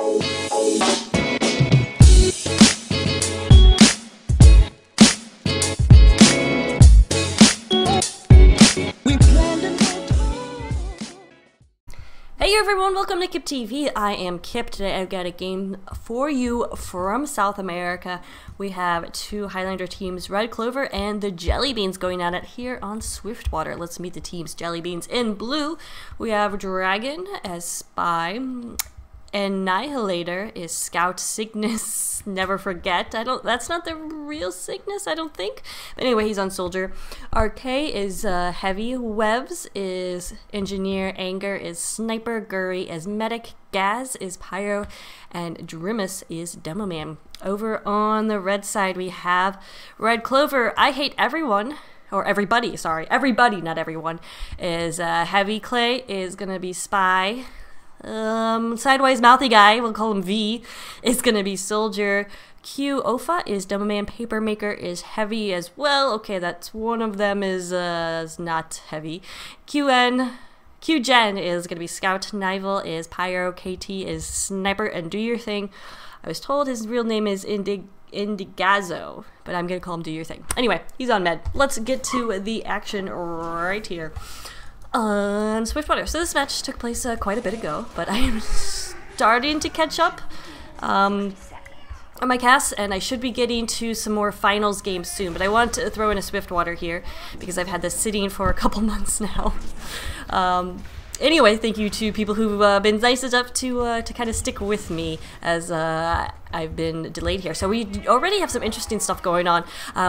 Hey everyone, welcome to Kip TV. I am Kip. Today I've got a game for you from South America. We have two Highlander teams, Red Clover and the Jelly Beans, going at it here on Swiftwater. Let's meet the teams. Jelly Beans in blue. We have Dragon as Spy. Annihilator is Scout. Cygnus, Never Forget. That's not the real Cygnus, I don't think. But anyway, he's on Soldier. RK is Heavy. Webs is Engineer. Anger is Sniper. Guri is Medic. Gaz is Pyro. And Drimus is Demo Man. Over on the red side, we have Red Clover. I Hate Everyone. Or everybody, sorry. Everybody, not everyone. Is Heavy. Clay is gonna be Spy. Sideways mouthy guy, we'll call him V, is gonna be Soldier. Q Ofa is Demo Man. Papermaker is Heavy as well. Okay, that's one of them is not Heavy. Q Gen is gonna be Scout. Nival is Pyro. KT is Sniper. And Do Your Thing, I was told his real name is Indigazo, but I'm gonna call him Do Your Thing. Anyway, he's on med. Let's get to the action right here on Swiftwater. So this match took place quite a bit ago, but I am starting to catch up on my cast, and I should be getting to some more finals games soon, but I want to throw in a Swiftwater here because I've had this sitting for a couple months now. Anyway, thank you to people who've been nice enough to kind of stick with me as I've been delayed here. So we already have some interesting stuff going on,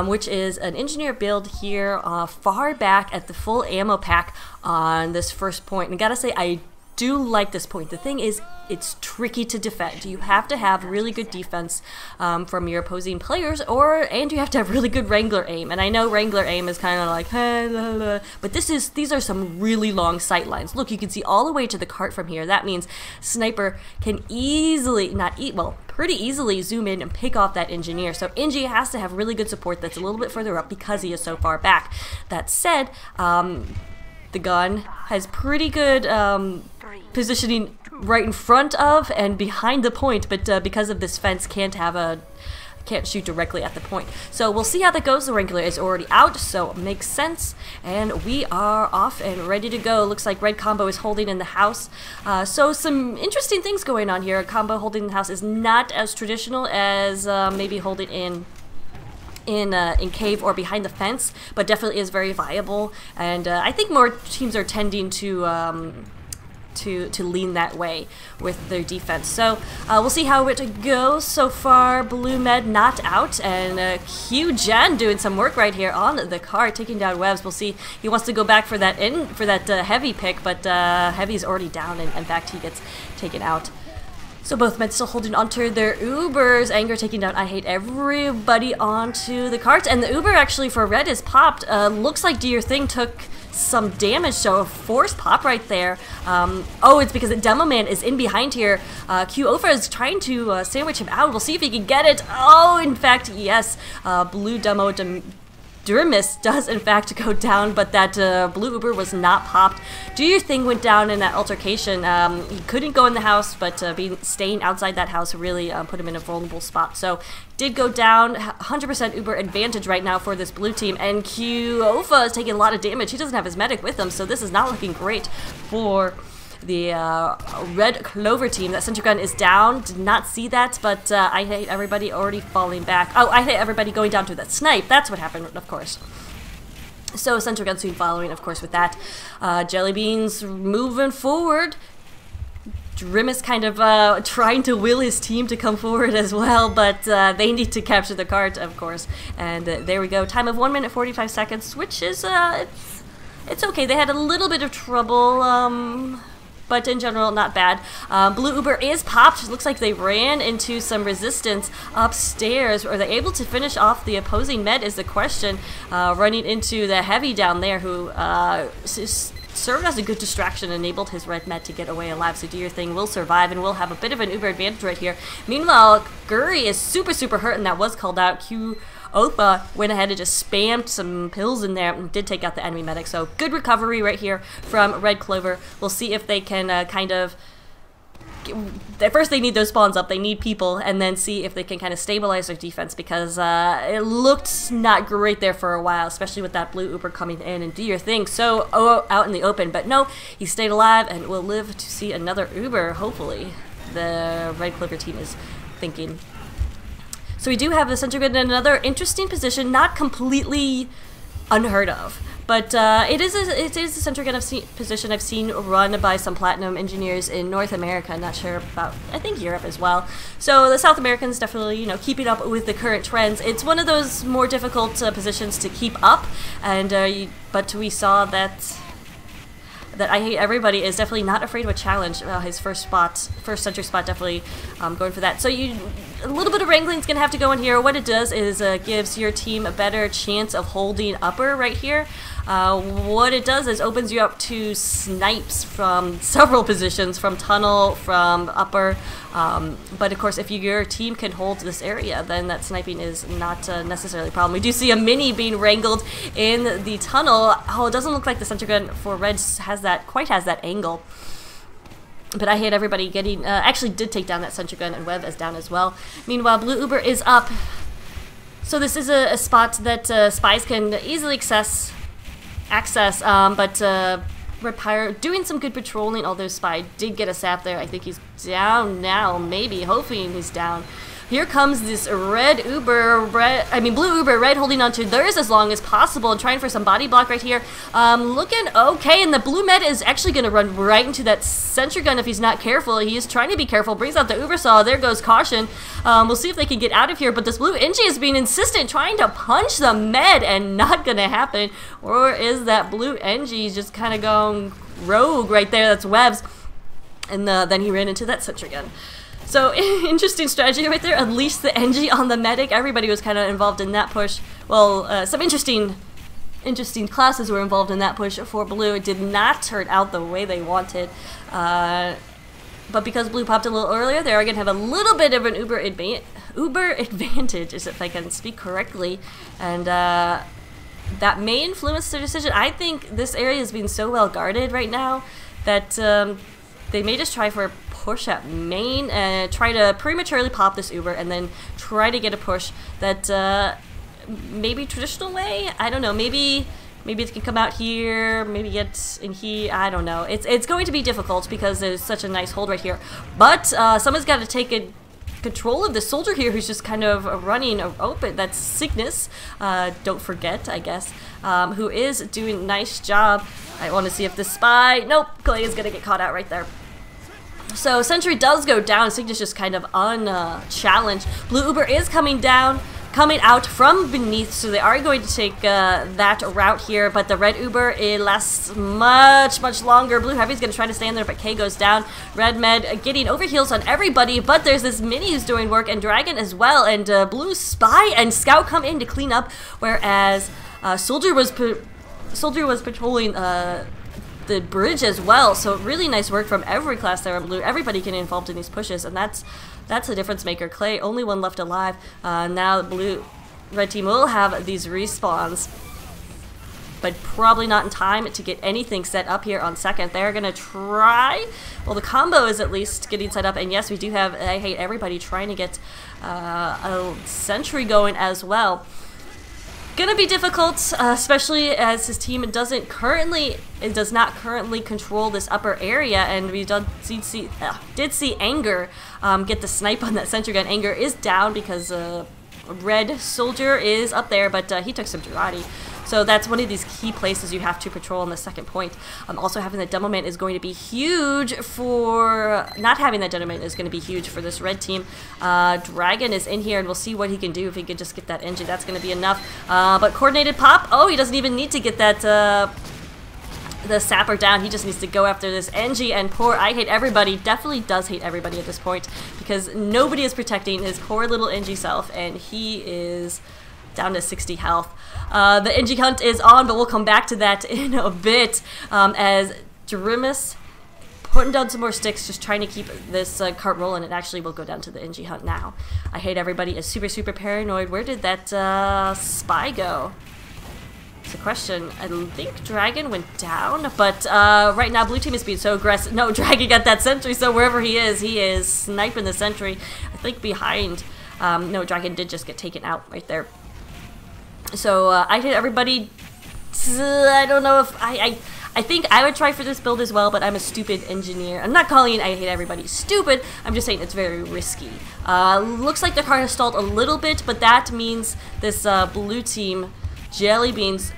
which is an engineer build here far back at the full ammo pack on this first point. And I gotta say, I do like this point. The thing is, it's tricky to defend. You have to have really good defense from your opposing players, and you have to have really good Wrangler aim. And I know Wrangler aim is kind of like, hey, la, la, but these are some really long sight lines. Look, you can see all the way to the cart from here. That means Sniper can pretty easily zoom in and pick off that engineer. So Engie has to have really good support that's a little bit further up because he is so far back. That said, the gun has pretty good positioning right in front of and behind the point, but because of this fence, can't shoot directly at the point. So we'll see how that goes. The Wrangler is already out, so it makes sense, and we are off and ready to go. Looks like Red Combo is holding in the house. So some interesting things going on here. Combo holding in the house is not as traditional as maybe holding in cave or behind the fence, but definitely is very viable, and I think more teams are tending to lean that way with their defense. So we'll see how it goes. So far, Blue Med not out, and Q Gen doing some work right here on the cart, taking down Webs. We'll see. He wants to go back for that Heavy pick, but Heavy's already down, and in fact he gets taken out. So both men still holding onto their Ubers. Anger taking down I Hate Everybody onto the cart. And the Uber actually for Red is popped. Looks like Do Your Thing took some damage, so a forced pop right there. Oh, it's because the Demo Man is in behind here. Q Ofa is trying to sandwich him out. We'll see if he can get it. Oh, in fact, yes. Blue Demo Drimus does in fact go down, but that blue Uber was not popped. Do Your Thing went down in that altercation. He couldn't go in the house, but staying outside that house really put him in a vulnerable spot. So did go down. 100% Uber advantage right now for this blue team, and Q Ofa is taking a lot of damage. He doesn't have his medic with him, so this is not looking great for the Red Clover team. That center gun is down. Did not see that, but I Hate Everybody already falling back. Oh, I Hate Everybody going down to that snipe. That's what happened, of course. So center gun soon following, of course, with that. Jelly Beans moving forward. Drimus kind of trying to will his team to come forward as well, but they need to capture the cart, of course. And there we go. Time of 1 minute 45 seconds, which is it's okay. They had a little bit of trouble. But in general, not bad. Blue Uber is popped. Looks like they ran into some resistance upstairs. Are they able to finish off the opposing med is the question. Running into the Heavy down there, who served as a good distraction, enabled his red med to get away alive. So Do Your Thing will survive, and we'll have a bit of an Uber advantage right here. Meanwhile, Guri is super hurt, and that was called out. Q Opa went ahead and just spammed some pills in there and did take out the enemy medic. So good recovery right here from Red Clover. We'll see if they can kind of at first they need those spawns up, they need people, and then see if they can kind of stabilize their defense, because it looked not great there for a while, especially with that blue Uber coming in and do your thing so out in the open. But no, he stayed alive and will live to see another Uber, hopefully, the red Clover team is thinking. So we do have the center gun in another interesting position, not completely unheard of. But it is a center gun position I've seen run by some platinum engineers in North America. Not sure about, I think, Europe as well. So the South Americans definitely, you know, keeping up with the current trends. It's one of those more difficult positions to keep up, and but we saw that I Hate Everybody is definitely not afraid of a challenge. His first center spot, definitely going for that. So a little bit of wrangling is going to have to go in here. What it does is gives your team a better chance of holding upper right here. What it does is opens you up to snipes from several positions, from tunnel, from upper. But of course, if your team can hold this area, then that sniping is not necessarily a problem. We do see a mini being wrangled in the tunnel. Oh, it doesn't look like the center gun for Red has that angle. But I Hate Everybody getting actually did take down that center gun, and Webb is down as well. Meanwhile, Blue Uber is up. So this is a spot that spies can easily access, but Red Pirate doing some good patrolling, although Spy did get a sap there. I think he's down now, maybe, hoping he's down. Here comes this red Uber, blue Uber, red holding onto theirs as long as possible and trying for some body block right here. Looking okay, and the blue med is actually going to run right into that sentry gun if he's not careful. He is trying to be careful, brings out the Uber saw, there goes caution. We'll see if they can get out of here, but this blue NG is being insistent, trying to punch the med, and not going to happen. Or is that blue NG just kind of going rogue right there? That's Webb's. And then he ran into that sentry gun. So, interesting strategy right there. Unleash the NG on the medic. Everybody was kind of involved in that push. Well, some interesting classes were involved in that push for Blue. It did not turn out the way they wanted. But because Blue popped a little earlier, they are going to have a little bit of an Uber advantage, if I can speak correctly. And that may influence their decision. I think this area is being so well guarded right now that they may just try for a push at main and try to prematurely pop this Uber and then try to get a push that maybe traditional way. I don't know. Maybe it can come out here. Maybe get in here. I don't know. It's going to be difficult because there's such a nice hold right here. But someone's got to take control of the soldier here, who's just kind of running open. That's Cygnus. Don't forget, I guess. Who is doing a nice job. I want to see if the spy. Nope. Clay is gonna get caught out right there. So Sentry does go down. Cygnus just kind of unchallenged. Blue Uber is coming out from beneath, so they are going to take that route here, but the red Uber, it lasts much longer. Blue Heavy's going to try to stay in there, but K goes down. Red Med getting overheals on everybody, but there's this Mini who's doing work, and Dragon as well, and Blue Spy and Scout come in to clean up, whereas Soldier was patrolling the bridge as well. So really nice work from every class there on Blue. Everybody getting involved in these pushes, and that's the difference maker. Clay, only one left alive. Now the red team will have these respawns, but probably not in time to get anything set up here on second. They're gonna try. Well, the combo is at least getting set up, and yes, we do have I Hate Everybody trying to get a sentry going as well. Gonna be difficult, especially as his team does not currently control this upper area, and we did see Anger get the snipe on that sentry gun. Anger is down because red soldier is up there, but he took some Girardi. So that's one of these key places you have to patrol on the second point. Also having the Demo Man is going to be huge for... Not having that Demo Man is going to be huge for this red team. Dragon is in here, and we'll see what he can do if he can just get that engine. That's going to be enough. But coordinated pop, oh, he doesn't even need to get that... the sapper down. He just needs to go after this NG, and poor I Hate Everybody definitely does hate everybody at this point, because nobody is protecting his poor little NG self, and he is down to 60 health. The NG hunt is on, but we'll come back to that in a bit, as Jerimus putting down some more sticks, just trying to keep this cart rolling. It actually will go down to the NG hunt now. I Hate Everybody is super paranoid. Where did that spy go? It's a question. I think Dragon went down, but right now blue team is being so aggressive. No, Dragon got that sentry, so wherever he is sniping the sentry. I think behind. No, Dragon did just get taken out right there. So I hit everybody. I don't know if I think I would try for this build as well, but I'm a stupid engineer. I'm not calling I hate everybody stupid. I'm just saying it's very risky. Looks like the car has stalled a little bit, but that means this blue team, Jelly Beans,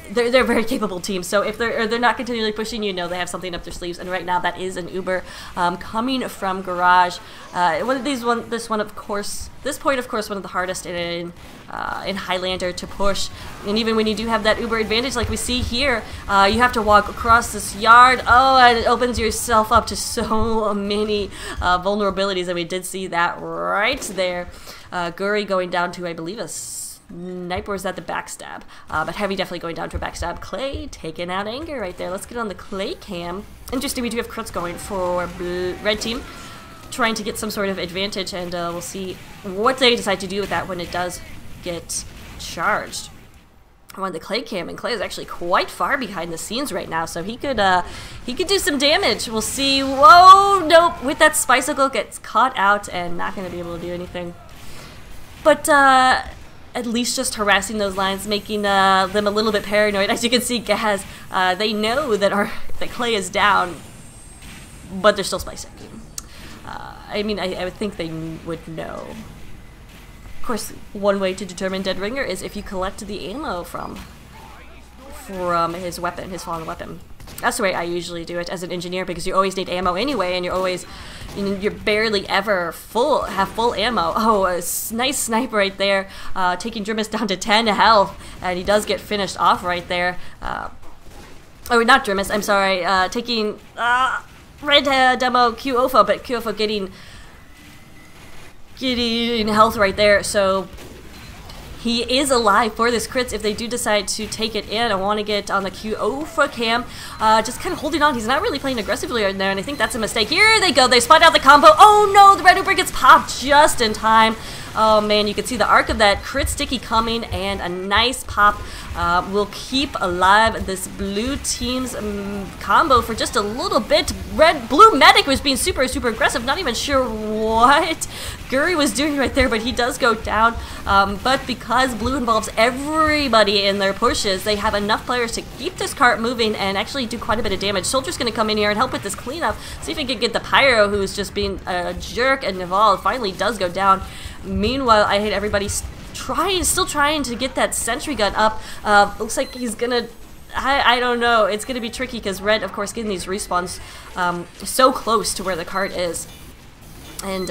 they're a very capable team. So if they're not continually pushing, you know they have something up their sleeves. And right now that is an Uber coming from garage. This point of course one of the hardest in Highlander to push. And even when you do have that Uber advantage, like we see here, you have to walk across this yard. Oh, and it opens yourself up to so many vulnerabilities, and we did see that right there. Guri going down to, I believe, a sniper. Is that the backstab? But Heavy definitely going down to a backstab. Clay taking out Anger right there. Let's get on the Clay cam. Interesting, we do have crits going for red team, trying to get some sort of advantage, and we'll see what they decide to do with that when it does get charged. I want the Clay cam, and Clay is actually quite far behind the scenes right now, so he could do some damage. We'll see. Whoa, nope. With that Spicicle gets caught out and not going to be able to do anything. But at least just harassing those lines, making them a little bit paranoid. As you can see, Gaz, they know that Clay is down, but they're still spicing. I mean, I would think they would know. Of course, one way to determine Dead Ringer is if you collect the ammo from his weapon, his fallen weapon. That's the way I usually do it as an engineer, because you always need ammo anyway, and you're barely ever have full ammo. Oh, a nice sniper right there, taking Drimus down to 10 health, and he does get finished off right there. Oh, not Drimus, I'm sorry, taking Red Demo QOFO, but QOFO getting health right there, so he is alive for this crits if they do decide to take it in. I want to get on the QOFO cam, just kind of holding on. He's not really playing aggressively right there, and I think that's a mistake. Here they go, they spot out the combo. Oh no, the red Uber gets popped just in time. Oh man, you can see the arc of that crit sticky coming, and a nice pop will keep alive this blue team's combo for just a little bit. Blue medic was being super aggressive, not even sure what Guri was doing right there, but he does go down. But because blue involves everybody in their pushes, they have enough players to keep this cart moving and actually do quite a bit of damage. Soldier's going to come in here and help with this cleanup, see if he can get the Pyro, who's just being a jerk, and Naval finally does go down. Meanwhile, I hate everybody still trying to get that sentry gun up. Looks like he's gonna, I don't know, it's gonna be tricky because red, of course, getting these respawns so close to where the cart is. And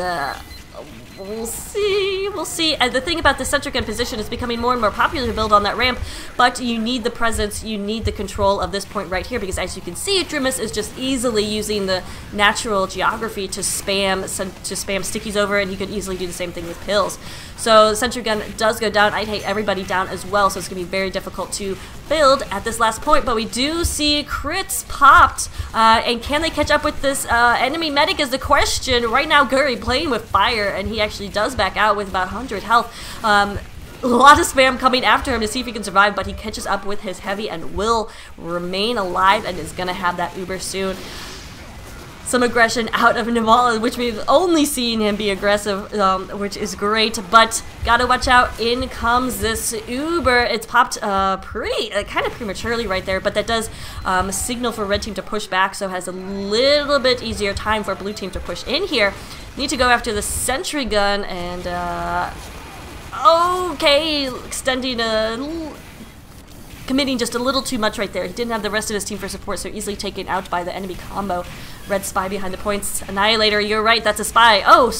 we'll see. And the thing about the sentry gun position is becoming more and more popular to build on that ramp, but you need the presence, you need the control of this point right here, because as you can see, Drimus is just easily using the natural geography to spam stickies over, and he could easily do the same thing with pills. So the sentry gun does go down. I'd hate everybody down as well, so it's going to be very difficult to build at this last point, but we do see crits popped, and can they catch up with this enemy medic is the question. Right now, Guri playing with fire, and he actually does back out with about 100 health. A lot of spam coming after him to see if he can survive, but he catches up with his heavy and will remain alive and is going to have that Uber soon. Some aggression out of Naval, which we've only seen him be aggressive, which is great, but gotta watch out. In comes this Uber. It's popped kind of prematurely right there, but that does signal for red team to push back, so has a little bit easier time for blue team to push in here. Need to go after the sentry gun, and okay, extending committing just a little too much right there. He didn't have the rest of his team for support, so easily taken out by the enemy combo. Red spy behind the points. Annihilator, you're right, that's a spy. Oh,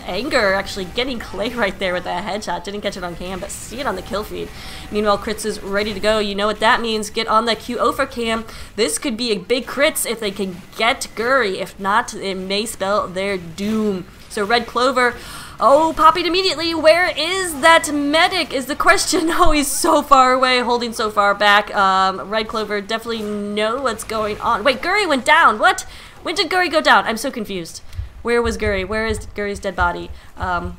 Anger actually getting Clay right there with that headshot. Didn't catch it on cam, but see it on the kill feed. Meanwhile, Crits is ready to go. You know what that means. Get on the QOFA cam. This could be a big Crits if they can get Guri. If not, it may spell their doom. So Red Clover, oh, popping immediately. Where is that medic is the question. Oh, he's so far away, holding so far back. Red Clover definitely know what's going on. Wait, Guri went down. What? When did Guri go down? I'm so confused. Where was Guri? Where is Guri's dead body? That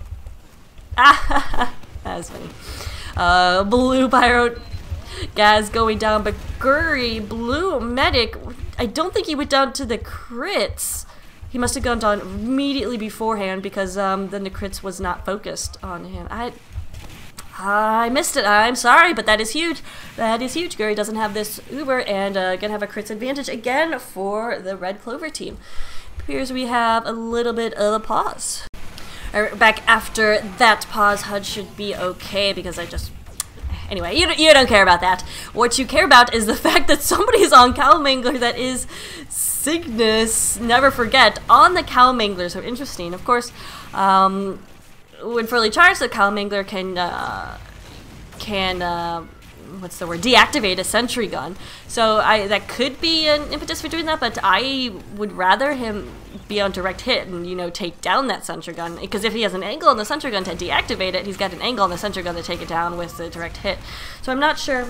was funny. Blue Pyro Gaz going down, but Guri, blue medic, I don't think he went down to the crits. He must have gone down immediately beforehand because then the crits was not focused on him. I missed it. I'm sorry, but that is huge. That is huge. Guri doesn't have this Uber and gonna have a crits advantage again for the Red Clover team. Appears we have a little bit of a pause. Alright, back after that pause. HUD should be okay because I just... Anyway, you don't care about that. What you care about is the fact that somebody's on Cow Mangler that is Cygnus, never forget, on the Cow Mangler. So interesting. Of course, when fully charged, the Cow Mangler can what's the word? Deactivate a sentry gun. So that could be an impetus for doing that, but I would rather him be on direct hit and, you know, take down that sentry gun, because if he has an angle on the sentry gun to deactivate it, he's got an angle on the sentry gun to take it down with the direct hit. So I'm not sure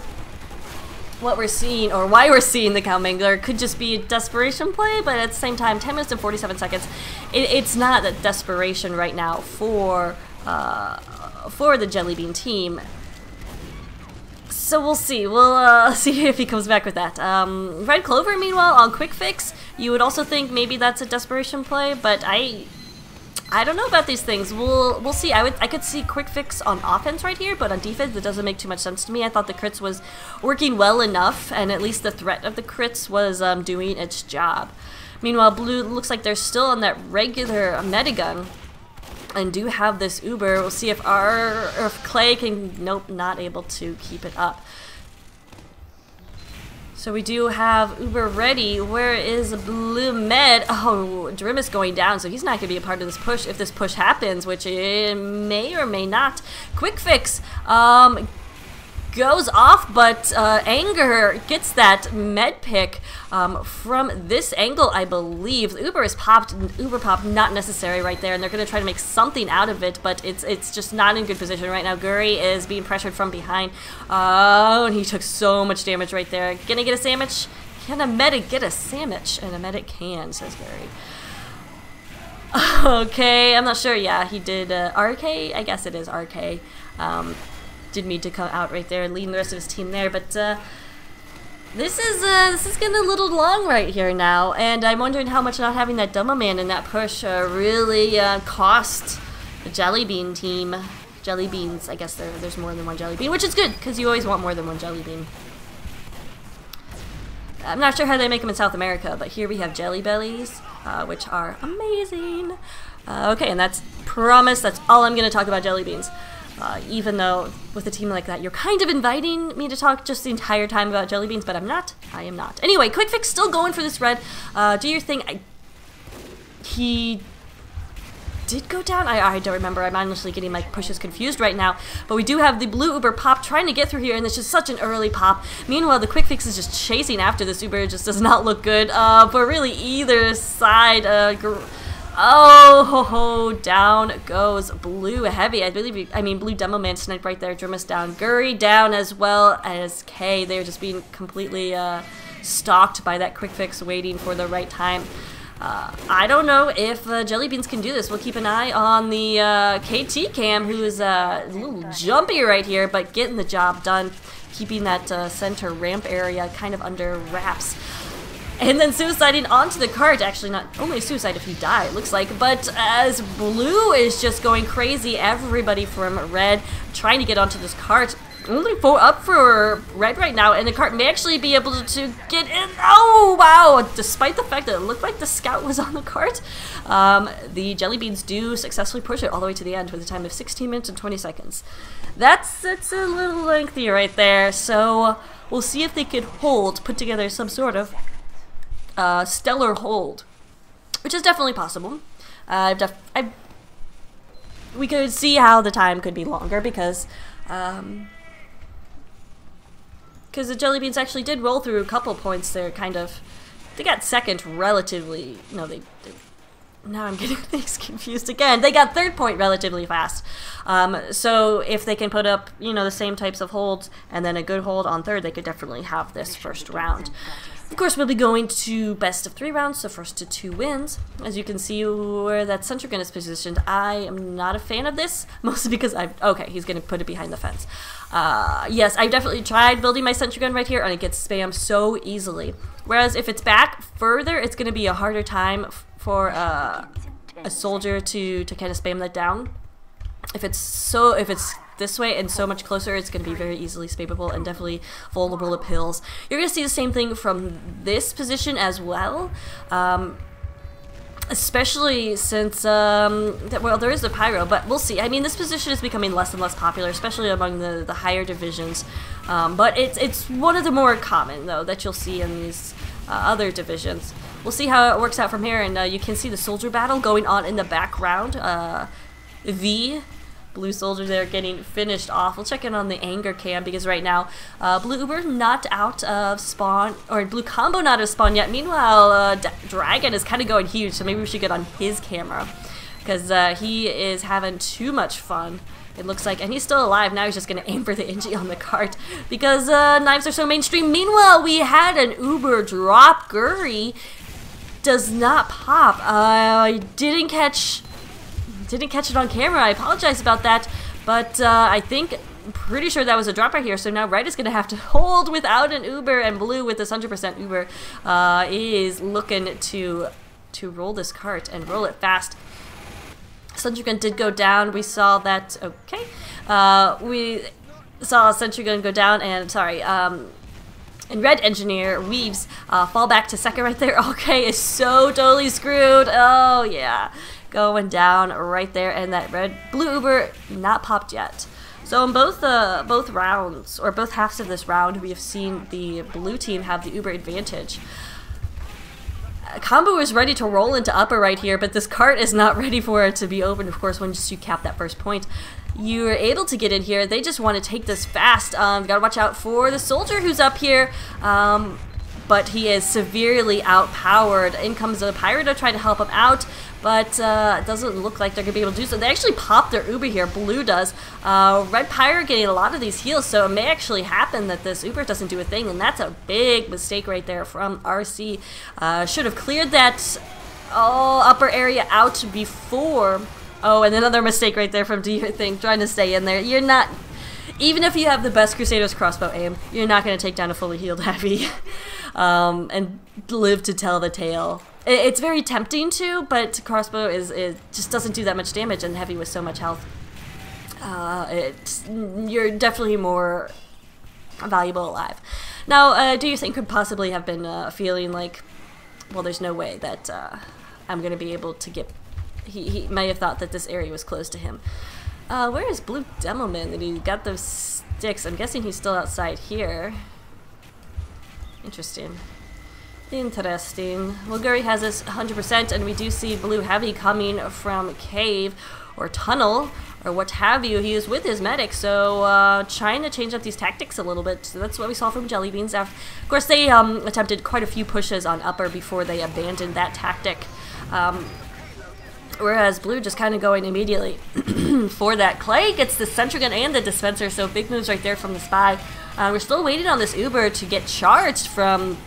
what we're seeing or why we're seeing the Cow Mangler. Could just be a desperation play, but at the same time, 10 minutes and 47 seconds, it's not a desperation right now for the Jelly Bean team. So we'll see. We'll see if he comes back with that. Red Clover, meanwhile, on Quick Fix, you would also think maybe that's a desperation play, but I don't know about these things. We'll see. I could see Quick Fix on offense right here, but on defense, it doesn't make too much sense to me. I thought the crits was working well enough, and at least the threat of the crits was doing its job. Meanwhile, blue looks like they're still on that regular metagun and do have this Uber. We'll see if if Clay can... Nope, not able to keep it up. So we do have Uber ready. Where is blue med? Oh, Drim is going down, so he's not going to be a part of this push if this push happens, which it may or may not. Quick Fix goes off, but Anger gets that med pick from this angle, I believe. Uber is popped. Uber pop not necessary right there, and they're going to try to make something out of it, but it's just not in good position right now. Guri is being pressured from behind. Oh, and he took so much damage right there. Gonna get a sandwich? Can a medic get a sandwich? And a medic can, says Guri. Okay, I'm not sure. Yeah, he did RK? I guess it is RK. Didn't mean to come out right there and leading the rest of his team there, but this is getting a little long right here now, and I'm wondering how much not having that Dumbo Man in that push really cost the Jelly Bean team. Jelly Beans, I guess there's more than one Jelly Bean, which is good, because you always want more than one Jelly Bean. I'm not sure how they make them in South America, but here we have Jelly Bellies, which are amazing. Okay, and that's promise. That's all I'm going to talk about Jelly Beans. Even though with a team like that, you're kind of inviting me to talk just the entire time about Jelly Beans, but I'm not. I am not. Anyway, Quick Fix still going for this red. Do your thing. He did go down? I don't remember. I'm honestly getting my pushes confused right now. But we do have the blue Uber pop trying to get through here, and it's just such an early pop. Meanwhile, the Quick Fix is just chasing after this Uber. It just does not look good. But really, either side... Oh, ho, ho, down goes blue heavy. I mean, blue Demo Man sniped right there. Drimus down. Guri down as well as K. They're just being completely stalked by that Quick Fix waiting for the right time. I don't know if Jelly Beans can do this. We'll keep an eye on the KT Cam, who is a little jumpy right here, but getting the job done, keeping that center ramp area kind of under wraps. And then suiciding onto the cart. Actually, not only suicide if he died, looks like, but as blue is just going crazy. Everybody from red trying to get onto this cart. Only up for red right now, and the cart may actually be able to get in. Oh, wow! Despite the fact that it looked like the scout was on the cart, the Jelly Beans do successfully push it all the way to the end with a time of 16 minutes and 20 seconds. That's a little lengthy right there, so we'll see if they could put together some sort of stellar hold, which is definitely possible. We could see how the time could be longer because the Jelly Beans actually did roll through a couple points there. They got second relatively. No, now I'm getting things confused again. They got third point relatively fast. So if they can put up, the same types of holds and then a good hold on third, they could definitely have this first round. Of course, we'll be going to best of 3 rounds, so first to 2 wins. As you can see where that sentry gun is positioned, I am not a fan of this, mostly because okay, he's going to put it behind the fence. Yes, I definitely tried building my sentry gun right here, and it gets spammed so easily. Whereas if it's back further, it's going to be a harder time for a soldier to kind of spam that down. If it's this way and so much closer, it's going to be very easily spammable and definitely vulnerable to pills. You're going to see the same thing from this position as well, especially since, well, there is a pyro, but we'll see. I mean, this position is becoming less and less popular, especially among the higher divisions, but it's one of the more common, though, that you'll see in these other divisions. We'll see how it works out from here, and you can see the soldier battle going on in the background. The blue soldier there getting finished off. We'll check in on the anger cam because right now blue Uber not out of spawn, or blue combo not out of spawn yet. Meanwhile Dragon is kind of going huge, so maybe we should get on his camera because he is having too much fun, it looks like, and he's still alive. Now he's just going to aim for the Inji on the cart because knives are so mainstream. Meanwhile, we had an Uber drop. Guri does not pop. I didn't catch it on camera. I apologize about that, but I'm pretty sure that was a drop right here. So now Red is going to have to hold without an Uber, and blue with this 100% Uber is looking to roll this cart and roll it fast. Sentry gun did go down. We saw that. Okay, we saw a sentry gun go down, and sorry. And Red Engineer Weaves fall back to second right there. Okay, is so totally screwed. Oh yeah. Going down right there, and that blue Uber not popped yet. So in both rounds, or both halves of this round, we have seen the blue team have the Uber advantage. Combo is ready to roll into upper right here, but this cart is not ready for it to be opened, of course, once you cap that first point. You are able to get in here. They just want to take this fast. Gotta watch out for the soldier who's up here. But he is severely outpowered. In comes the pirate to try to help him out, but it doesn't look like they're going to be able to do so. They actually popped their Uber here. Blue does. Red pirate getting a lot of these heals, so it may actually happen that this Uber doesn't do a thing, and that's a big mistake right there from RC. Should have cleared that upper area out before. Oh, and another mistake right there from Do Your Thing, trying to stay in there. You're not... Even if you have the best Crusader's crossbow aim, you're not going to take down a fully healed heavy and live to tell the tale. It's very tempting to, but crossbow it just doesn't do that much damage, and heavy with so much health. You're definitely more valuable alive. Now, Do You Think could possibly have been feeling like, well, there's no way that I'm going to be able to get... He may have thought that this area was close to him. Where is Blue Demoman? That he got those sticks. I'm guessing he's still outside here. Interesting. Interesting. Well, Guri has this 100%, and we do see Blue Heavy coming from cave or tunnel or what have you. He is with his medic, so trying to change up these tactics a little bit. So that's what we saw from Jelly Beans. Of course, they attempted quite a few pushes on upper before they abandoned that tactic. Whereas Blue just kind of going immediately for that. Clay gets the sentry gun and the dispenser, so big moves right there from the spy. We're still waiting on this Uber to get charged from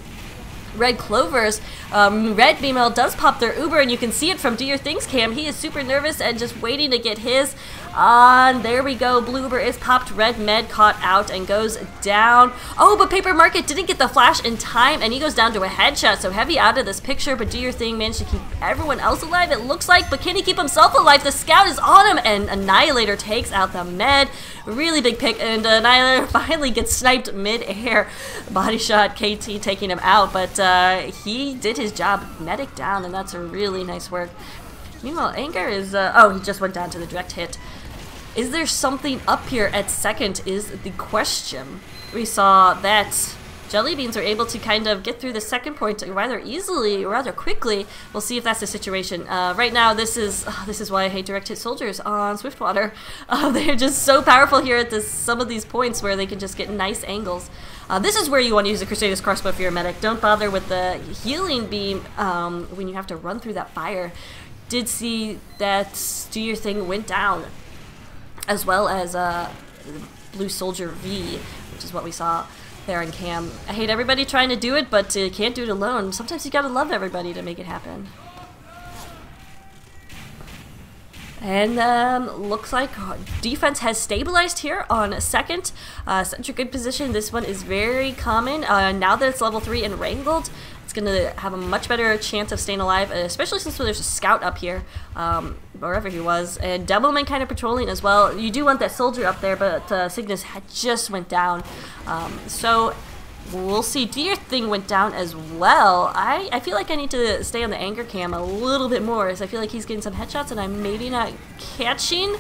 Red Clovers. Red, meanwhile, does pop their Uber, and you can see it from Do Your Things cam. He is super nervous and just waiting to get his. There we go. Blue Uber is popped. Red Med caught out and goes down. Oh, but Paper Market didn't get the flash in time, and he goes down to a headshot. So Heavy out of this picture, but Do Your Thing managed to keep everyone else alive, it looks like. But can he keep himself alive? The scout is on him, and Annihilator takes out the Med. Really big pick, and Annihilator finally gets sniped mid-air. Body shot, KT taking him out, but he did his job. Medic down, and that's a really nice work. Meanwhile, Anger is... oh, he just went down to the direct hit. Is there something up here at second is the question. We saw that Jelly Beans are able to kind of get through the second point rather easily, rather quickly. We'll see if that's the situation. Right now, this is why I hate direct hit soldiers on Swiftwater. They're just so powerful here at some of these points where they can just get nice angles. This is where you want to use a Crusader's crossbow if you're a medic. Don't bother with the healing beam when you have to run through that fire. Did see that Do Your Thing went down, as well as Blue Soldier V, which is what we saw. there on cam. I hate everybody trying to do it, but you can't do it alone. Sometimes you gotta love everybody to make it happen. And looks like defense has stabilized here on second. Such a good position. This one is very common. Now that it's level 3 and wrangled, it's going to have a much better chance of staying alive, especially since there's a scout up here, wherever he was. And Devilman kind of patrolling as well. You do want that soldier up there, but Cygnus had just went down. So we'll see. Deer Thing went down as well. I feel like I need to stay on the anger cam a little bit more, as I feel like he's getting some headshots and I'm maybe not catching.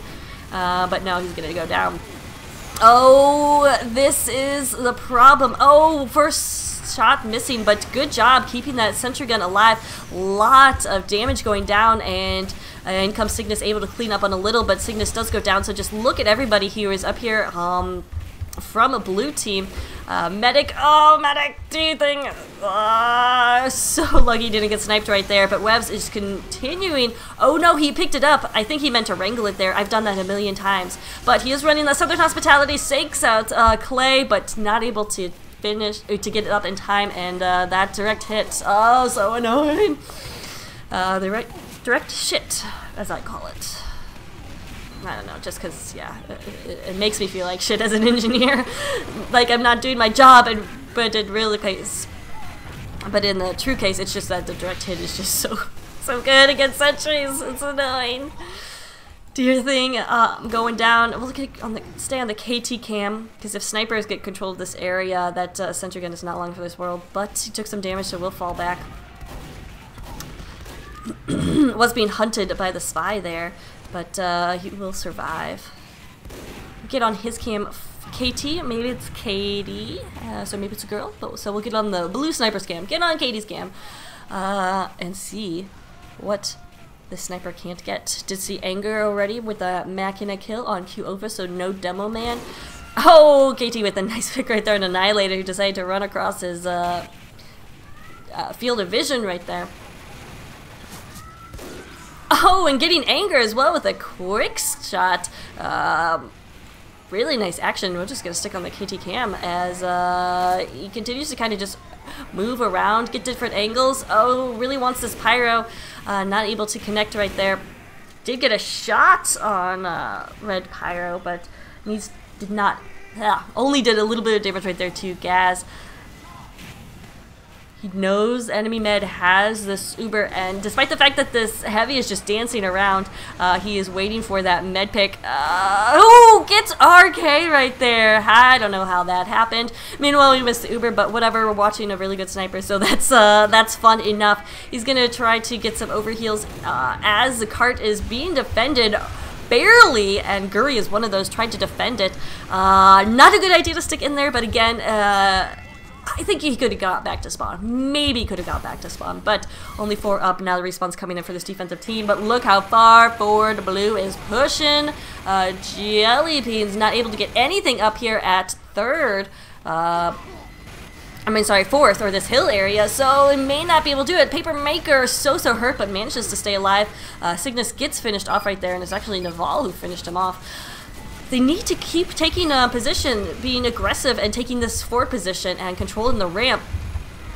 But no, he's going to go down. Oh, this is the problem. Oh, first shot missing, but good job keeping that sentry gun alive. Lots of damage going down, and in comes Cygnus, able to clean up on a little, but Cygnus does go down. So just look at everybody who is up here from a blue team. Medic, oh, medic, D-Thing. So lucky he didn't get sniped right there, but Webs is continuing. Oh no, he picked it up. I think he meant to wrangle it there. I've done that a million times. But he is running the Southern Hospitality, sakes out Clay, but not able to finish, to get it up in time, and that direct hit. Oh, so annoying. The direct shit, as I call it. I don't know, just because, yeah, it makes me feel like shit as an engineer. Like I'm not doing my job, but in real case, but in the true case, it's just that the direct hit is just so good against sentries. It's annoying. Deer Thing going down. We'll stay on the KT cam, because if snipers get control of this area, that sentry gun is not long for this world. But he took some damage, so we'll fall back. Was being hunted by the spy there, but he will survive. Get on his cam, KT, maybe it's KD, so maybe it's a girl. So we'll get on the blue sniper's cam. Get on KT's cam and see what the sniper can't get. Did see Anger already with the Machina kill on Q-Over, so no demo man. Oh, KT with a nice pick right there, an Annihilator who decided to run across his field of vision right there. Oh, and getting Anger as well with a quick shot. Really nice action. We're just going to stick on the KT cam as he continues to kind of just move around, get different angles. Oh, really wants this pyro. Not able to connect right there. Did get a shot on red pyro, but did not. Only did a little bit of damage right there to Gaz. He knows enemy med has this Uber, and despite the fact that this heavy is just dancing around, he is waiting for that med pick. Oh, gets RK right there. I don't know how that happened. Meanwhile, we missed the Uber, but whatever. We're watching a really good sniper, so that's fun enough. He's gonna try to get some overheals as the cart is being defended. Barely, and Guri is one of those trying to defend it. Not a good idea to stick in there, but again, I think he could have got back to spawn. Maybe could have got back to spawn, but only 4 up. Now the respawn's coming in for this defensive team, but look how far forward blue is pushing. Jelly Beans not able to get anything up here at third. Fourth, or this hill area, so it may not be able to do it. Paper Maker so hurt, but manages to stay alive. Cygnus gets finished off right there, and it's actually Naval who finished him off. They need to keep taking a position, being aggressive, and taking this forward position and controlling the ramp.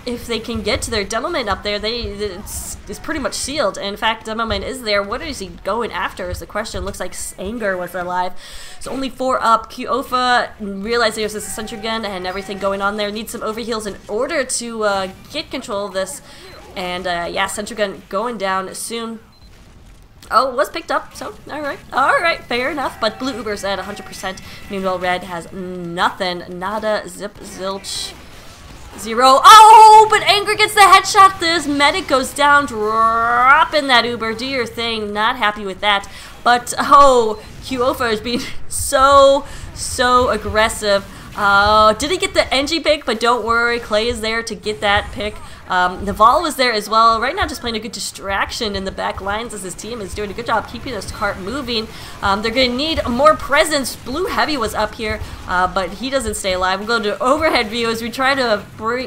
If they can get to their Demoman up there, it's pretty much sealed. And in fact, Demoman is there. What is he going after is the question. Looks like Anger was alive. So only 4 up. Q-Ofa realized there's this sentry gun and everything going on there. Needs some overheals in order to get control of this. And yeah, sentry gun going down soon. Oh, it was picked up, so alright, fair enough. But blue Uber's at 100%. Meanwhile, red has nothing. Nada, zip, zilch, 0. Oh, but Anger gets the headshot. This medic goes down, dropping that Uber. Do your thing. Not happy with that. But oh, Q-Ofa is being so aggressive. Did he get the NG pick? But don't worry, Clay is there to get that pick. Naval was there as well. Right now just playing a good distraction in the back lines as his team is doing a good job keeping this cart moving. They're going to need more presence. Blue Heavy was up here, but he doesn't stay alive. We'll go to overhead view as we try to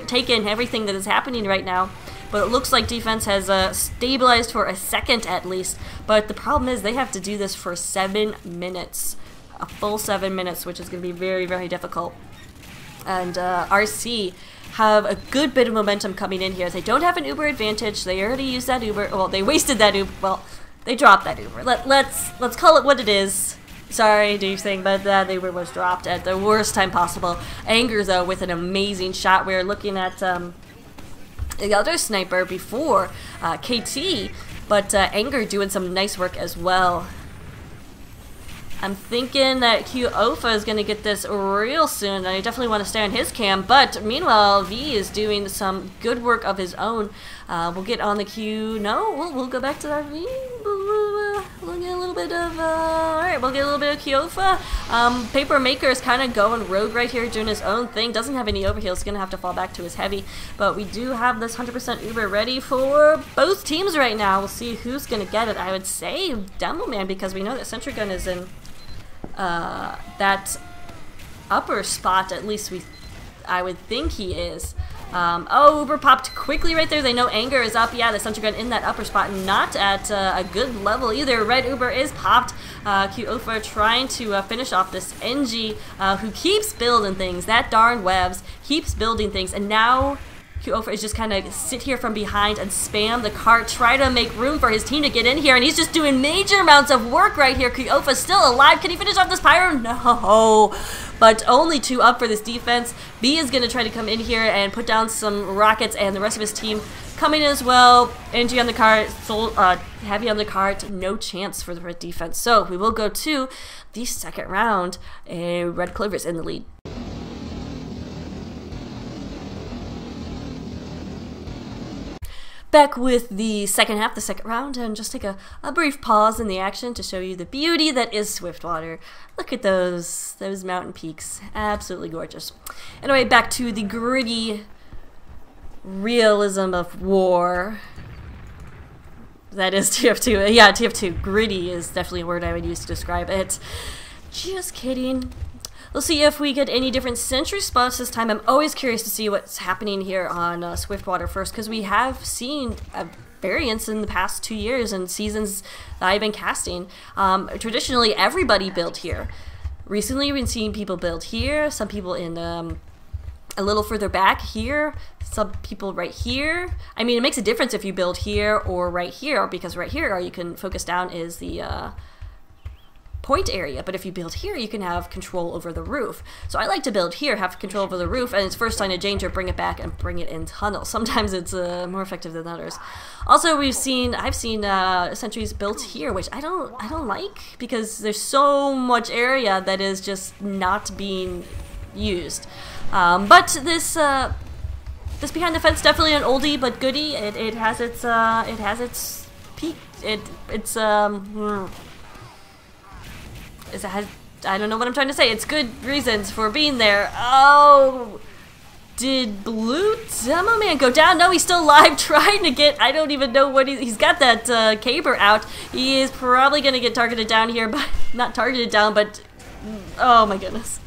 take in everything that is happening right now. But it looks like defense has stabilized for a second at least. But the problem is they have to do this for 7 minutes. A full 7 minutes, which is going to be very difficult. and RC have a good bit of momentum coming in here. They don't have an Uber advantage. They already used that Uber. Well, they wasted that Uber. Well, they dropped that Uber. Let's call it what it is. Sorry, do you think, but that Uber was dropped at the worst time possible. Anger, though, with an amazing shot. We're looking at the other sniper before, KT, but Anger doing some nice work as well. I'm thinking that Q-Ofa is going to get this real soon, and I definitely want to stay on his cam, but meanwhile, V is doing some good work of his own. We'll get on the Q. No, we'll go back to that V. We'll get a little bit of, alright, we'll get a little bit of Q-Ofa. Paper Maker is kind of going rogue right here, doing his own thing. Doesn't have any overheal, he's going to have to fall back to his heavy. But we do have this 100% Uber ready for both teams right now. We'll see who's going to get it. I would say Demo Man, because we know that Sentry Gun is in that upper spot, at least I would think he is. Oh, Uber popped quickly right there. They know Anger is up. Yeah, the Sentry Gun in that upper spot, not at a good level either. Red Uber is popped. Q-Ofa trying to finish off this NG, who keeps building things. That darn Webs keeps building things, and now Q-Ofa is just kind of sit here from behind and spam the cart, try to make room for his team to get in here, and he's just doing major amounts of work right here. Q-Ofa still alive. Can he finish off this Pyro? No, but only 2 up for this defense. B is going to try to come in here and put down some rockets, and the rest of his team coming in as well. NG on the cart, Heavy on the cart, no chance for the red defense. So we will go to the second round, and Red Clover's in the lead. Back with the second half, the second round, and just take a brief pause in the action to show you the beauty that is Swiftwater. Look at those mountain peaks. Absolutely gorgeous. Anyway, back to the gritty realism of war. That is TF2. Yeah, TF2. Gritty is definitely a word I would use to describe it. Just kidding. We'll see if we get any different sentry spots this time. I'm always curious to see what's happening here on Swiftwater first, because we have seen a variance in the past 2 years and seasons that I've been casting. Traditionally, everybody built here. Recently, we've been seeing people build here, some people in a little further back here, some people right here. I mean, it makes a difference if you build here or right here, because right here, all you can focus down is the point area, but if you build here, you can have control over the roof. So I like to build here, have control over the roof, and it's first line of danger, bring it back and bring it in tunnel. Sometimes it's more effective than others. Also, I've seen sentries built here, which I don't like, because there's so much area that is just not being used. But this behind the fence, definitely an oldie but goodie. It has its peak. I don't know what I'm trying to say. It's good reasons for being there. Oh, did Blue Demo Man go down? No, he's still alive, trying to get, I don't even know what he's got that caber out. He is probably going to get targeted down here, but not targeted down, but oh my goodness.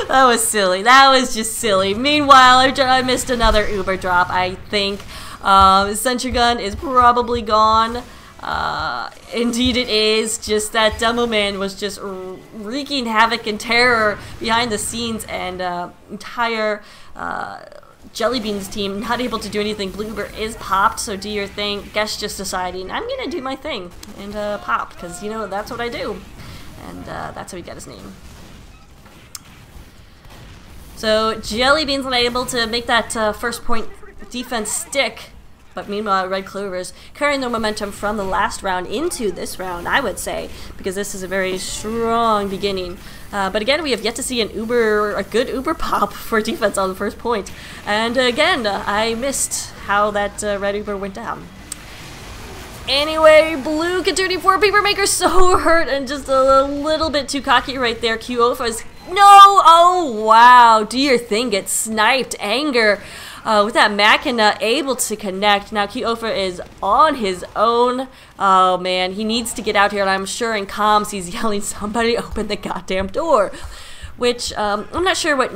That was silly. That was just silly. Meanwhile, I missed another Uber drop, I think. Sentry Gun is probably gone. Indeed it is. Just that Demo Man was just wreaking havoc and terror behind the scenes, and entire Jellybeans team not able to do anything. Bloober is popped, so do your thing. Guess just deciding, I'm gonna do my thing and pop, because you know that's what I do, and that's how he got his name. So Jellybeans not able to make that first point defense stick. But meanwhile, Red Clover's carrying their momentum from the last round into this round, I would say, because this is a very strong beginning. But again, we have yet to see a good Uber pop for defense on the first point. And again, I missed how that Red Uber went down. Anyway, Blue continuing for Paper Maker, so hurt and just a little bit too cocky right there. Q-Ofa's no! Oh, wow. Do your thing. Get sniped. Anger. With that Machina able to connect. Now Q-Ofa is on his own. Oh man, he needs to get out here, and I'm sure in comms he's yelling, somebody open the goddamn door. Which, I'm not sure what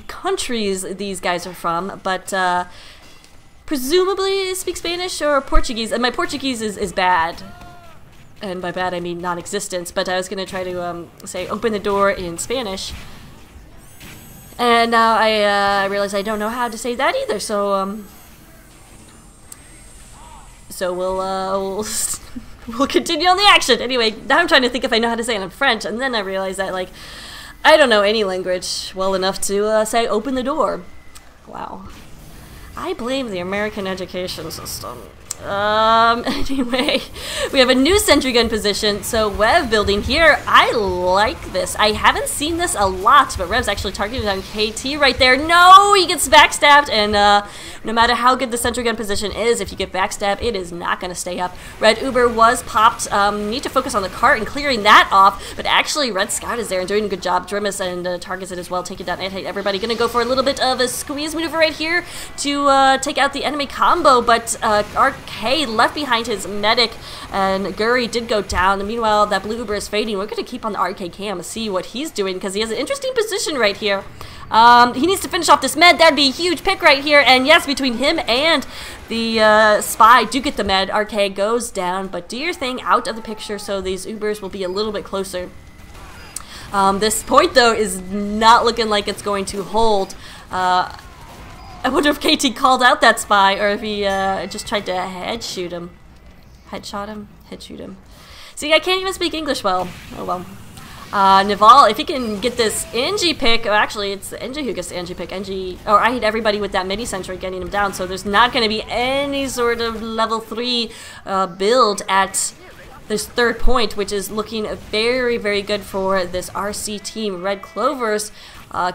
countries these guys are from, but presumably speak Spanish or Portuguese. And my Portuguese is bad. and by bad I mean non-existence, but I was gonna try to say open the door in Spanish. And now I realize I don't know how to say that either, so we'll we'll continue on the action. Anyway, now I'm trying to think if I know how to say it in French, and then I realize that, like, I don't know any language well enough to say open the door. Wow. I blame the American education system. Anyway, we have a new sentry gun position, so Rev building here. I like this. I haven't seen this a lot, but Rev's actually targeted on KT right there. No, he gets backstabbed, and no matter how good the sentry gun position is, if you get backstabbed, it is not going to stay up. Red Uber was popped. Need to focus on the cart and clearing that off, but actually Red Scout is there and doing a good job. Drimus and targets it as well, taking down everybody. Going to go for a little bit of a squeeze maneuver right here to take out the enemy combo, but RK left behind his medic, and Guri did go down. And meanwhile, that blue Uber is fading. We're going to keep on the RK cam and see what he's doing, because he has an interesting position right here. He needs to finish off this med. That'd be a huge pick right here. And yes, between him and the spy do get the med. RK goes down, but do your thing out of the picture so these Ubers will be a little bit closer. This point, though, is not looking like it's going to hold. I wonder if KT called out that spy, or if he just tried to headshot him. Headshot him? Headshoot him. See, I can't even speak English well. Oh well. Naval, if he can get this NG pick, oh, actually it's NG who gets the NG pick. NG, or I hit everybody with that mini sentry getting him down, so there's not going to be any sort of level 3 build at this third point, which is looking very, very good for this RC team. Red Clovers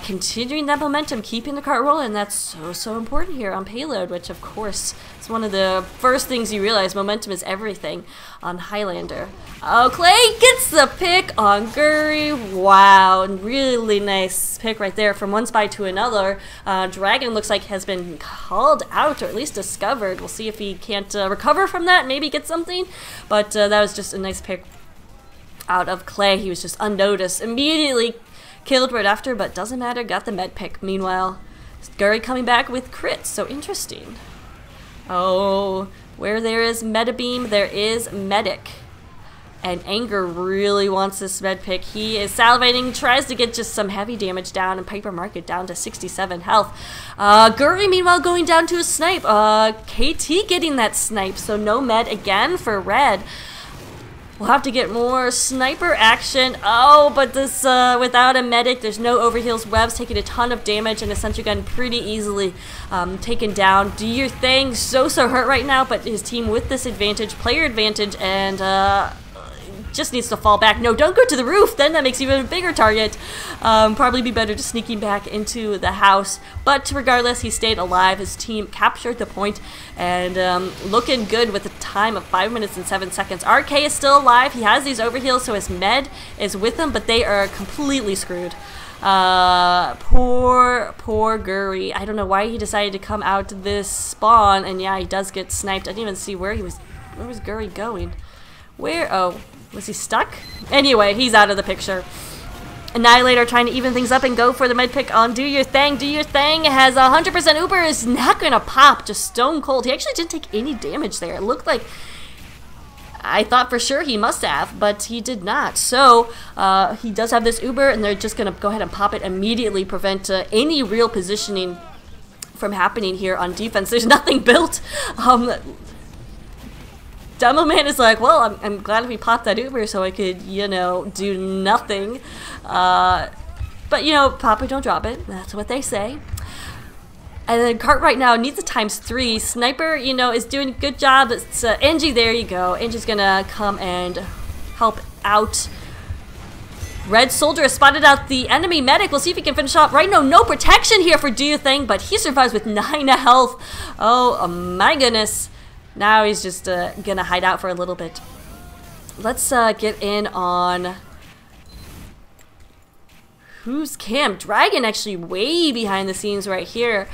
continuing that momentum, keeping the cart rolling. That's so important here on payload, which of course is one of the first things you realize. Momentum is everything on Highlander. Oh, Clay gets the pick on Guri. Wow, really nice pick right there from one spy to another. Dragon looks like has been called out, or at least discovered. We'll see if he can't recover from that, maybe get something, but that was just a nice pick out of Clay. He was just unnoticed, immediately killed right after, but doesn't matter, got the med pick. Meanwhile, Guri coming back with crits, so interesting. Oh, where there is meta beam, there is medic. And Anger really wants this med pick. He is salivating, tries to get just some heavy damage down, and Piper Market down to 67 health. Guri, meanwhile, going down to a snipe. KT getting that snipe, so no med again for Red. We'll have to get more sniper action. Oh, but this, without a medic, there's no overheals. Web's taking a ton of damage, and a sentry gun pretty easily taken down. Do your thing. So hurt right now, but his team with this advantage, player advantage, and just needs to fall back. No, don't go to the roof. Then that makes you even a bigger target. Probably be better just sneaking back into the house. But regardless, he stayed alive. His team captured the point, and looking good with a time of 5 minutes and 7 seconds. RK is still alive. He has these overheals, so his med is with him, but they are completely screwed. Poor Guri. I don't know why he decided to come out to this spawn, and yeah, he does get sniped. I didn't even see where he was. Where was Guri going? Where? Oh. Was he stuck? Anyway, he's out of the picture. Annihilator trying to even things up and go for the med pick on Do Your Thing. Do Your Thing has 100% Uber, is not going to pop. Just stone cold. He actually didn't take any damage there. It looked like, I thought for sure he must have, but he did not. So he does have this Uber, and they're just going to go ahead and pop it immediately, prevent any real positioning from happening here on defense. There's nothing built. Demo Man is like, well, I'm glad we popped that Uber so I could, you know, do nothing. But, you know, pop it, don't drop it. That's what they say. And then Cart right now needs a ×3. Sniper, you know, is doing a good job. It's Angie, there you go. Angie's gonna come and help out. Red Soldier has spotted out the enemy medic. We'll see if he can finish off. Right now, no protection here for Do Your Thing, but he survives with 9 health. Oh my goodness. Now he's just gonna hide out for a little bit. Let's get in on who's camp. Dragon actually way behind the scenes right here.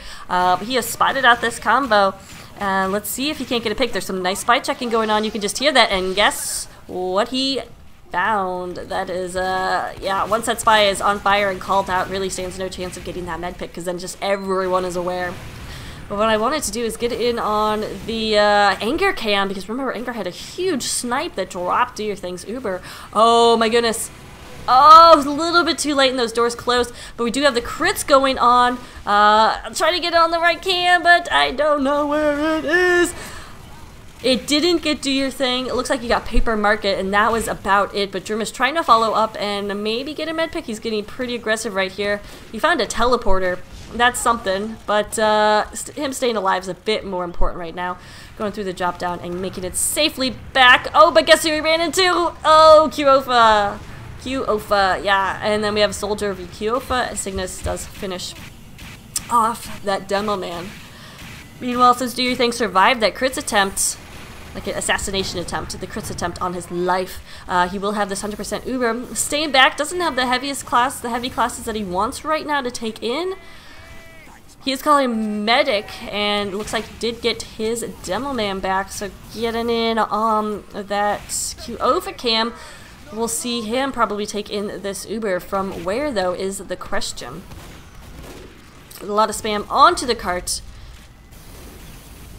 He has spotted out this combo. Let's see if he can't get a pick. There's some nice spy checking going on. You can just hear that, and guess what he found? That is, yeah, once that spy is on fire and called out, really stands no chance of getting that med pick, because then just everyone is aware. But what I wanted to do is get in on the Anger cam, because remember, Anger had a huge snipe that dropped Do Your Thing's Uber. Oh my goodness. Oh, it was a little bit too late and those doors closed, but we do have the crits going on. I'm trying to get it on the right cam, but I don't know where it is. It didn't get Do Your Thing. It looks like you got Paper Market, and that was about it. But Drum is trying to follow up and maybe get a med pick. He's getting pretty aggressive right here. He found a teleporter. That's something, but him staying alive is a bit more important right now. Going through the drop down and making it safely back. Oh, but guess who he ran into? Oh, Qofa. Qofa, yeah. And then we have a Soldier v Qofa. Cygnus does finish off that Demo Man. Meanwhile, since Do Your Thing survived that crits attempt, like an assassination attempt, the crits attempt on his life, he will have this 100% Uber. Staying back, doesn't have the heaviest class, the heavy classes that he wants right now to take in. He is calling Medic, and looks like he did get his Demo Man back, so getting in on that Qofa cam. We'll see him probably take in this Uber. From where, though, is the question. A lot of spam onto the cart.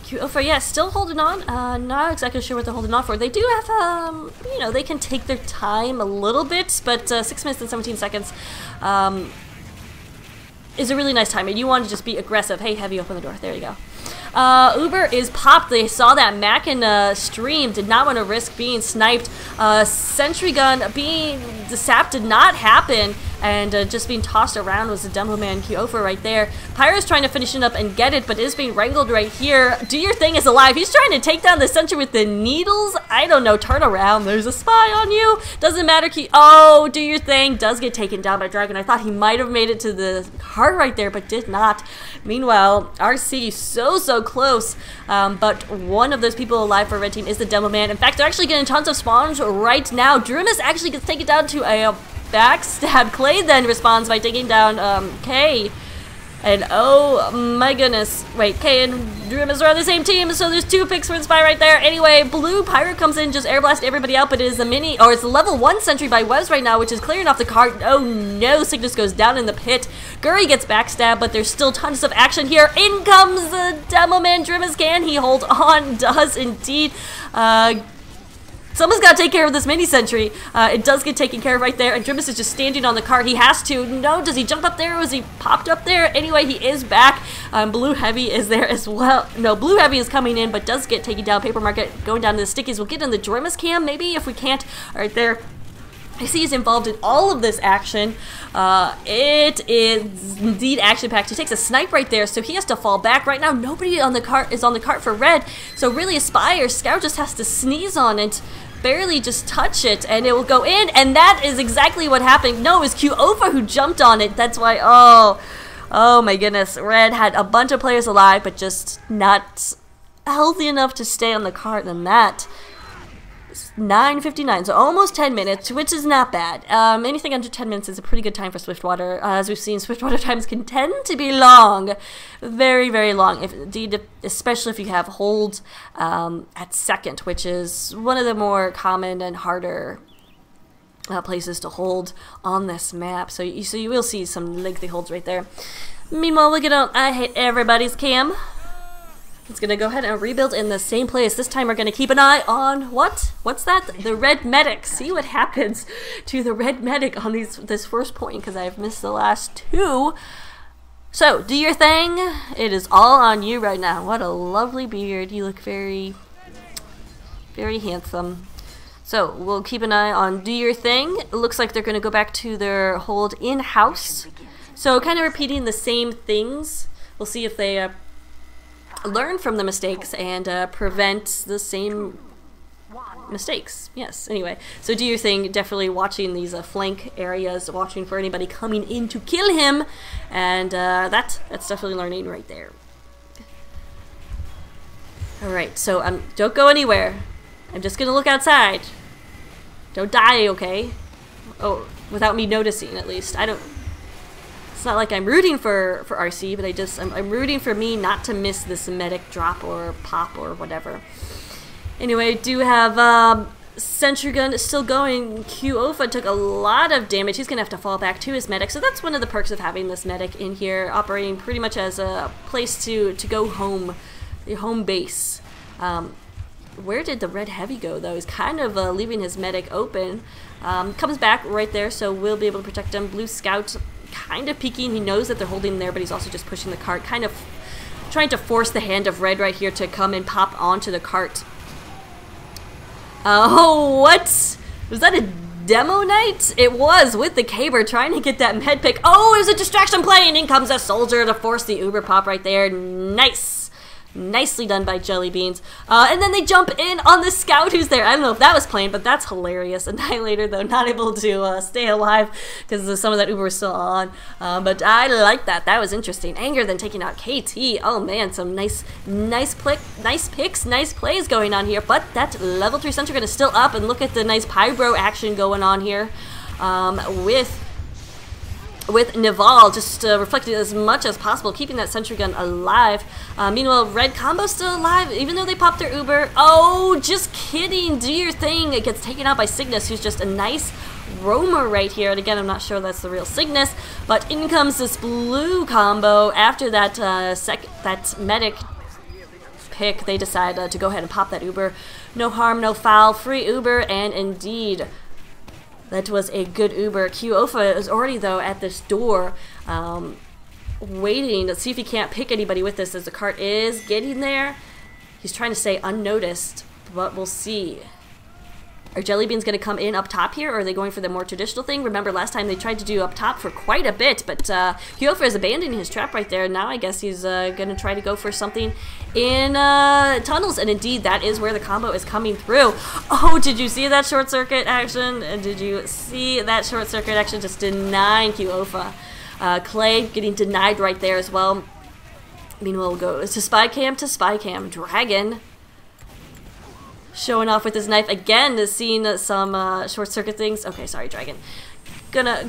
Qofa, yeah, still holding on. Not exactly sure what they're holding on for. They do have, you know, they can take their time a little bit, but 6 minutes and 17 seconds is a really nice time. And you want to just be aggressive. Hey, Heavy, open the door. There you go. Uber is popped. They saw that Mac in stream. Did not want to risk being sniped. Sentry gun being sapped did not happen. And just being tossed around was the Demo Man Qofa right there. Pyro's trying to finish it up and get it, but is being wrangled right here. Do Your Thing is alive. He's trying to take down the Sentry with the needles. I don't know. Turn around. There's a spy on you. Doesn't matter. Oh, Do Your Thing does get taken down by Dragon. I thought he might have made it to the heart right there, but did not. Meanwhile, RC so close. But one of those people alive for Red Team is the Demo Man. In fact, they're actually getting tons of spawns right now. Drumus actually gets taken down to a backstab. Clay then responds by taking down Kay. And oh my goodness. Wait, Kay and Drumus are on the same team, so there's 2 picks for the spy right there. Anyway, Blue Pirate comes in, just airblast everybody out, but it is a mini, or it's a level 1 sentry by Webs right now, which is clearing off the cart. Oh no, Cygnus goes down in the pit. Guri gets backstabbed, but there's still tons of action here. In comes the Demo Man. Drumus, can he hold on? Does indeed. Someone's got to take care of this mini sentry. It does get taken care of right there, and Drimus is just standing on the cart. He has to. No, does he jump up there, or is he popped up there? Anyway, he is back. Blue Heavy is there as well. No, Blue Heavy is coming in, but does get taken down. Paper Market going down to the stickies. We'll get in the Drimus cam, maybe, if we can't. Right there. I see he's involved in all of this action. It is indeed action-packed. He takes a snipe right there, so he has to fall back. Right now, nobody on the cart is on the cart for Red, so really a spy or scout just has to sneeze on it, barely just touch it, and it will go in, and that is exactly what happened. No, it was Qofa who jumped on it. That's why, oh my goodness. Red had a bunch of players alive, but just not healthy enough to stay on the cart, and that 9:59, so almost 10 minutes, which is not bad. Anything under 10 minutes is a pretty good time for Swiftwater. As we've seen, Swiftwater times can tend to be long, very, very long. Indeed, especially if you have hold at second, which is one of the more common and harder places to hold on this map. So you will see some lengthy holds right there. Meanwhile, look at I hate everybody's cam. It's gonna go ahead and rebuild in the same place. This time we're gonna keep an eye on what's that? The Red Medic. See what happens to the Red Medic on this first point, because I've missed the last 2. So Do Your Thing. It is all on you right now. What a lovely beard. You look very, very handsome. So we'll keep an eye on Do Your Thing. It looks like they're gonna go back to their hold in-house. So kind of repeating the same things. We'll see if they learn from the mistakes and prevent the same mistakes. Yes, anyway, so Do Your Thing, definitely watching these flank areas, watching for anybody coming in to kill him, and that's definitely learning right there. Alright, so don't go anywhere. I'm just gonna look outside. Don't die, okay? Oh, without me noticing, at least. It's not like I'm rooting for RC, but I'm rooting for me not to miss this medic drop or pop or whatever. Anyway, I do have Sentry gun is still going. Clover took a lot of damage. He's going to have to fall back to his medic. So that's one of the perks of having this medic in here, operating pretty much as a place to go home, your home base. Where did the red heavy go, though? He's kind of leaving his medic open. Comes back right there, so we'll be able to protect him. Blue Scout kind of peeking. He knows that they're holding him there, but he's also just pushing the cart, kind of trying to force the hand of red right here to come and pop onto the cart. Oh, what? Was that a demo night? It was, with the caber trying to get that med pick. Oh, it was a distraction play, and in comes a soldier to force the uber pop right there. Nice. Nicely done by Jelly Beans. And then they jump in on the scout who's there. I don't know if that was planned, but that's hilarious. Annihilator, though, not able to stay alive because some of that Uber was still on. But I like that. That was interesting. Anger then taking out KT. Oh, man, some nice picks, nice plays going on here. But that level 3 Sentry Gun is still up. And look at the nice Pyro action going on here with Naval just reflecting as much as possible, keeping that Sentry Gun alive. Meanwhile, Red Combo's still alive, even though they popped their Uber. Oh, just kidding. Do your thing. It gets taken out by Cygnus, who's just a nice roamer right here. And again, I'm not sure that's the real Cygnus, but in comes this blue combo. After that that medic pick, they decide to go ahead and pop that Uber. No harm, no foul. Free Uber, and indeed, that was a good Uber. Clover is already, though, at this door, waiting to see if he can't pick anybody with this as the cart is getting there. He's trying to stay unnoticed, but we'll see. Are Jelly Beans going to come in up top here, or are they going for the more traditional thing? Remember, last time they tried to do up top for quite a bit, but Clover is abandoning his trap right there. Now I guess he's going to try to go for something in tunnels, and indeed, that is where the combo is coming through. Oh, did you see that short circuit action? And did you see that short circuit action just denying Clover? Clay getting denied right there as well. Meanwhile, we'll go to spy cam to spy cam. Dragon showing off with his knife again, seeing some short circuit things. Okay, sorry, Dragon. Gonna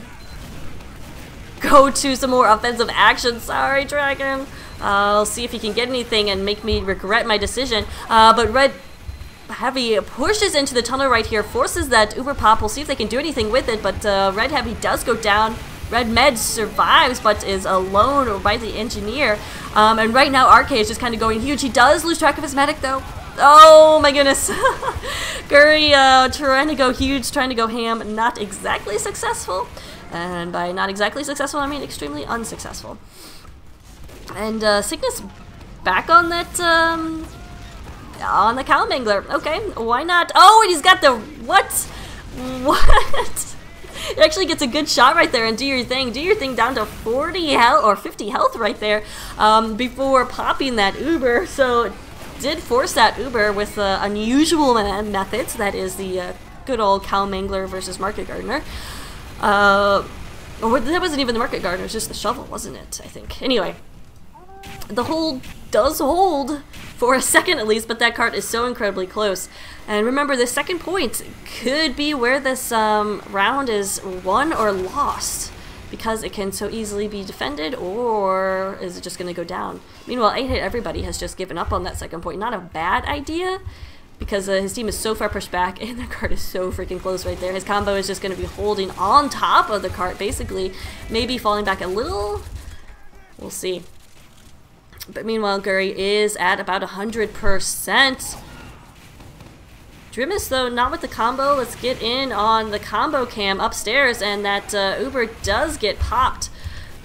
go to some more offensive action. Sorry, Dragon. I'll see if he can get anything and make me regret my decision. But Red Heavy pushes into the tunnel right here, forces that Uber pop. We'll see if they can do anything with it, but Red Heavy does go down. Red Med survives, but is alone by the engineer. And right now, RK is just kind of going huge. He does lose track of his medic, though. Oh my goodness. Guri trying to go huge, trying to go ham, not exactly successful. And by not exactly successful, I mean extremely unsuccessful. And Cygnus back on that, on the cow mangler. Okay, why not? Oh, and he's got the, what? What? It actually gets a good shot right there and do your thing. Do your thing down to 40 health, or 50 health right there, before popping that Uber. So did force that Uber with unusual methods. That is the good old cow mangler versus market gardener. Or that wasn't even the market gardener, it was just the shovel, wasn't it? I think. Anyway, the hold does hold for a second at least, but that cart is so incredibly close. And remember, the second point could be where this round is won or lost, because it can so easily be defended, or is it just going to go down? Meanwhile, 8-Hit Everybody has just given up on that second point. Not a bad idea, because his team is so far pushed back, and the cart is so freaking close right there. His combo is just going to be holding on top of the cart, basically. Maybe falling back a little. We'll see. But meanwhile, Guri is at about 100%. Drimus, though, not with the combo. Let's get in on the combo cam upstairs, and that Uber does get popped.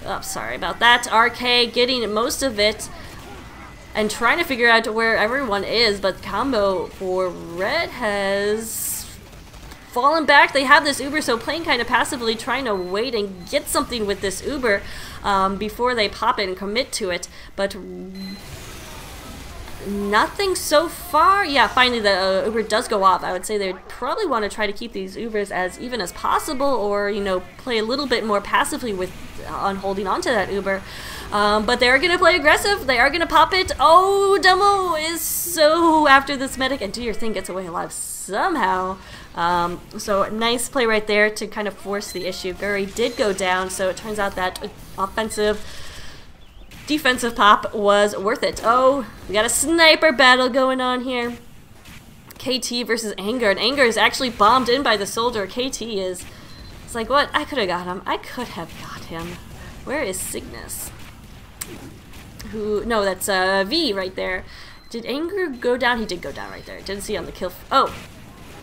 Oh, sorry about that. RK getting most of it and trying to figure out where everyone is, but combo for Red has fallen back. They have this Uber, so playing kind of passively, trying to wait and get something with this Uber before they pop it and commit to it, but nothing so far. Yeah, finally the Uber does go off. I would say they'd probably want to try to keep these Ubers as even as possible, or, you know, play a little bit more passively with on holding on to that Uber. But they're going to play aggressive. They are going to pop it. Oh, Demo is so after this medic, and Do Your Thing gets away alive somehow. So nice play right there to kind of force the issue. Guri did go down, so it turns out that defensive pop was worth it. Oh, we got a sniper battle going on here. KT versus Anger, and Anger is actually bombed in by the soldier. KT is... It's like, what? I could have got him. I could have got him. Where is Cygnus? Who... No, that's V right there. Did Anger go down? He did go down right there. Didn't see on the kill... Oh!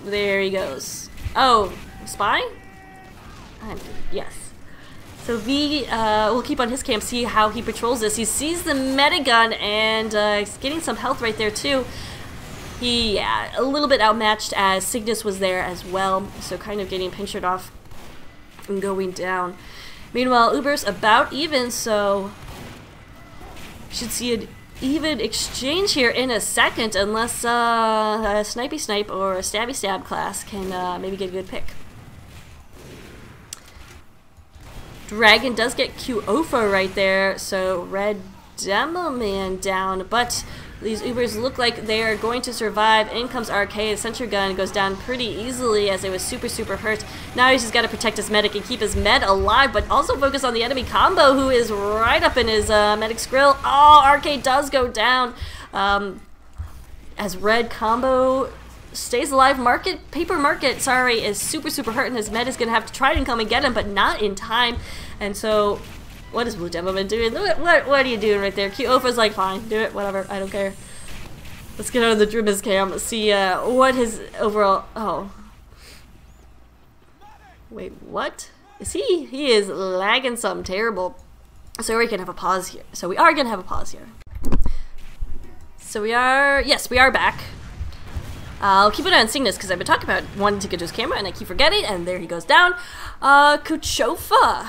There he goes. Oh! Spy? Yes. So V will keep on his camp, see how he patrols this. He sees the metagun, and he's getting some health right there too. He, yeah, a little bit outmatched as Cygnus was there as well, so kind of getting pinchered off and going down. Meanwhile, Uber's about even, so should see an even exchange here in a second, unless a Snipey Snipe or a Stabby Stab class can maybe get a good pick. Dragon does get Q-Ofa right there, so Red Demoman down, but these Ubers look like they are going to survive. In comes Arcade. Sentry Gun goes down pretty easily as it was super hurt. Now he's just got to protect his medic and keep his med alive, but also focus on the enemy combo who is right up in his medic's grill. Oh, Arcade does go down as Red combo stays alive. Paper Market, sorry, is super hurt, and his med is going to have to try and come and get him, but not in time. And so, what is Blue Demoman doing? What are you doing right there? Q-Ofa's like, fine, do it, whatever, I don't care. Let's get out of the Drimmers cam, see what his overall... Oh. Wait, what? Is he? He is lagging something terrible. So we can have a pause here. So we are going to have a pause here. So we are... Yes, we are back. I'll keep an eye on Cygnus because I've been talking about wanting to get to his camera and I keep forgetting, and there he goes down. Kuchofa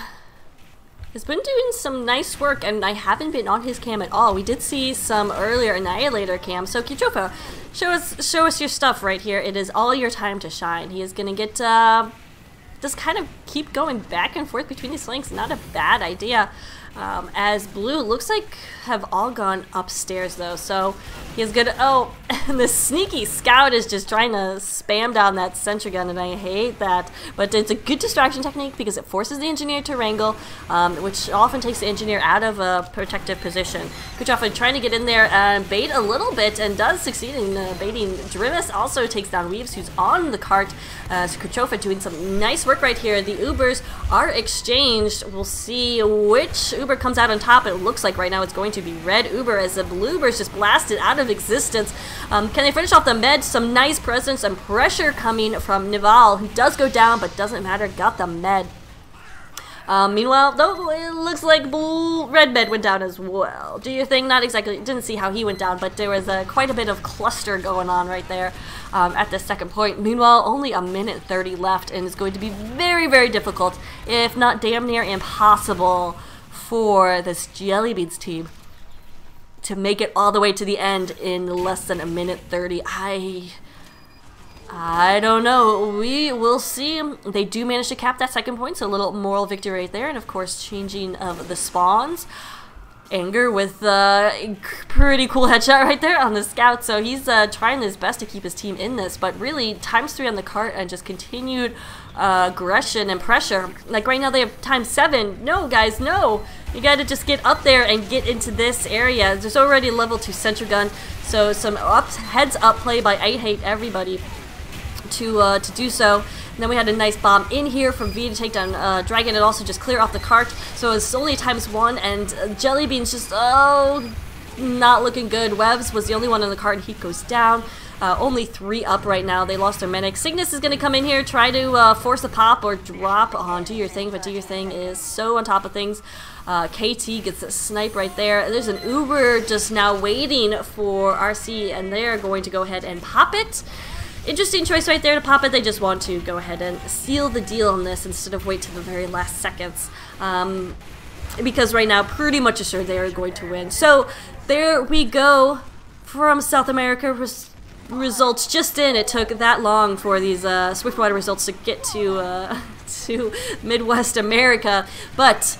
has been doing some nice work, and I haven't been on his cam at all. We did see some earlier Annihilator cam, so Kuchofa, show us your stuff right here. It is all your time to shine. He is gonna get just kind of keep going back and forth between these flanks. Not a bad idea. As Blue looks like have all gone upstairs though, so he's good. Oh, and the sneaky scout is just trying to spam down that sentry gun, and I hate that. But it's a good distraction technique because it forces the engineer to wrangle, which often takes the engineer out of a protective position. Kuchofa trying to get in there and bait a little bit, and does succeed in baiting. Drivis also takes down Reeves, who's on the cart. So Kuchofa doing some nice work right here. The Ubers are exchanged. We'll see which Uber comes out on top. It looks like right now it's going to be Red Uber as the Blue Uber's just blasted out of existence. Can they finish off the med? Some nice presence and pressure coming from Nival, who does go down, but doesn't matter, got the med. Meanwhile, though, it looks like Red Med went down as well. Do your thing, not exactly, didn't see how he went down, but there was quite a bit of cluster going on right there at the second point. Meanwhile, only a minute 30 left, and it's going to be very difficult, if not damn near impossible, for this Jelly Beans team to make it all the way to the end in less than a minute 30. I don't know. We will see. They do manage to cap that second point, so a little moral victory right there. And of course, changing of the spawns. Anger with a pretty cool headshot right there on the scout. So he's trying his best to keep his team in this, but really ×3 on the cart and just continued aggression and pressure. Like right now they have ×7. No, guys, no. You gotta just get up there and get into this area. There's already level 2 sentry gun, so some heads up play by I Hate Everybody to do so. And then we had a nice bomb in here from V to take down Dragon and also just clear off the cart. So it's only ×1, and Jelly Beans just, oh, not looking good. Webs was the only one on the cart, and he goes down. Only 3 up right now. They lost their medic. Cygnus is going to come in here, try to force a pop or drop on Do Your Thing, but Do Your Thing is so on top of things. KT gets a snipe right there. There's an Uber just now waiting for RC, and they're going to go ahead and pop it. Interesting choice right there to pop it. They just want to go ahead and seal the deal on this instead of wait to the very last seconds. Because right now, pretty much assured they are going to win. So there we go from South America. Results just in. It took that long for these Swiftwater results to get to Midwest America. But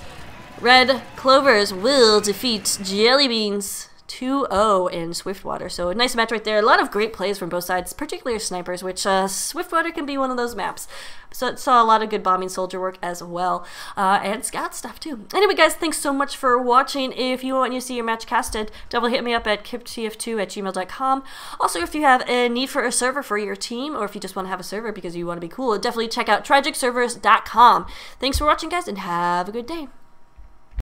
Red Clovers will defeat Jelly Beans 2-0 in Swiftwater. So a nice match right there. A lot of great plays from both sides, particularly snipers, which Swiftwater can be one of those maps. So it saw a lot of good bombing soldier work as well, and scout stuff too. Anyway, guys, thanks so much for watching. If you want to see your match casted, double hit me up at kiptf2@gmail.com. Also, if you have a need for a server for your team, or if you just want to have a server because you want to be cool, definitely check out tragicservers.com. Thanks for watching, guys, and have a good day.